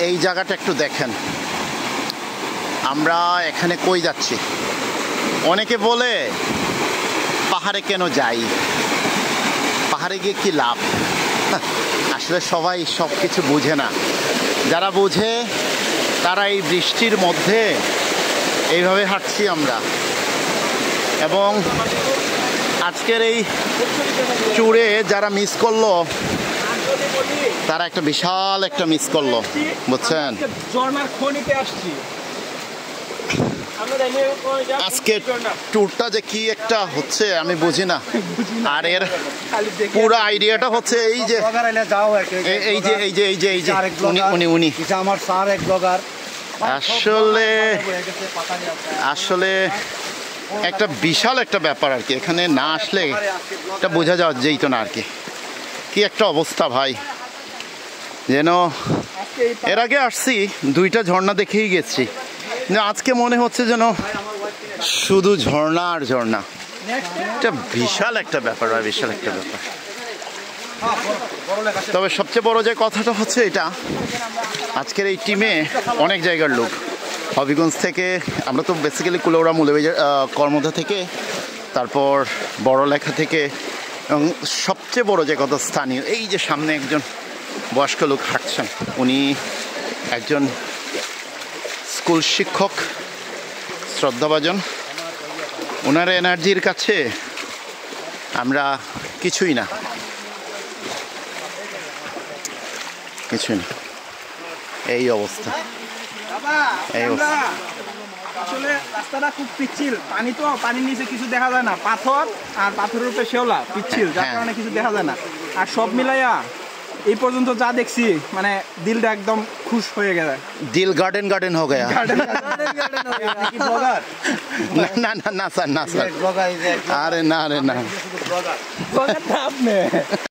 এই জায়গাটা একটু দেখেন, আমরা এখানে কই যাচ্ছি? অনেকে বলে পাহাড়ে কেন যাই, পাহাড়ে গিয়ে কি লাভ? আসলে সবাই সব কিছু বুঝে না। যারা বুঝে তারা এই বৃষ্টির মধ্যে এইভাবে হাঁটছি আমরা। এবং আজকের এই ট্যুরে যারা মিস করলো তারা একটা বিশাল একটা মিস করলো, বুঝছেন? আজকে ট্যুরটা যে কি একটা হচ্ছে আমি বুঝি না। আর এর পুরো আইডিয়াটা হচ্ছে এই যে এই যে এই যে এই যে এই যে উনি উনি আমার স্যার এক ব্লগার। আসলে আসলে একটা বিশাল একটা ব্যাপার আর কি। এখানে না আসলে এটা বোঝা যাওয়া যেত না আর কি। কি একটা অবস্থা ভাই, যেন এর আগে আসছি দুইটা ঝর্ণা দেখেই গেছি, আজকে মনে হচ্ছে যেন শুধু ঝর্ণা আর ঝর্ণা। এটা বিশাল একটা ব্যাপার, বিশাল একটা ব্যাপার। তবে সবচেয়ে বড় যে কথাটা হচ্ছে এটা, আজকের এই টিমে অনেক জায়গার লোক। হবিগঞ্জ থেকে, আমরা তো বেসিক্যালি কুলাউড়া মৌলভীবাজার কর্মধা থেকে, তারপর বড়লেখা থেকে, এবং সবচেয়ে বড় যে কথা স্থানীয়, এই যে সামনে একজন বয়স্ক লোক হাঁটছেন, উনি একজন স্কুল শিক্ষক, শ্রদ্ধাভাজন। ওনার এনার্জির কাছে আমরা কিছুই না, কিছুই না। এই অবস্থা, এই অবস্থা। আসলে রাস্তাটা খুব পিচ্ছিল, পানি তো পানির নিচে কিছু দেখা যায় না, পাথর আর পাথরের উপরে শেওলা, পিচ্ছিল, যার কারণে কিছু দেখা যায় না। আর সব মিলাইয়া এই পর্যন্ত যা দেখছি, মানে দিলটা একদম খুশ হয়ে গেছে। দিল গার্ডেন গার্ডেন হয়ে গেছে। না না না স্যার, না স্যার, আরে না, আরে না।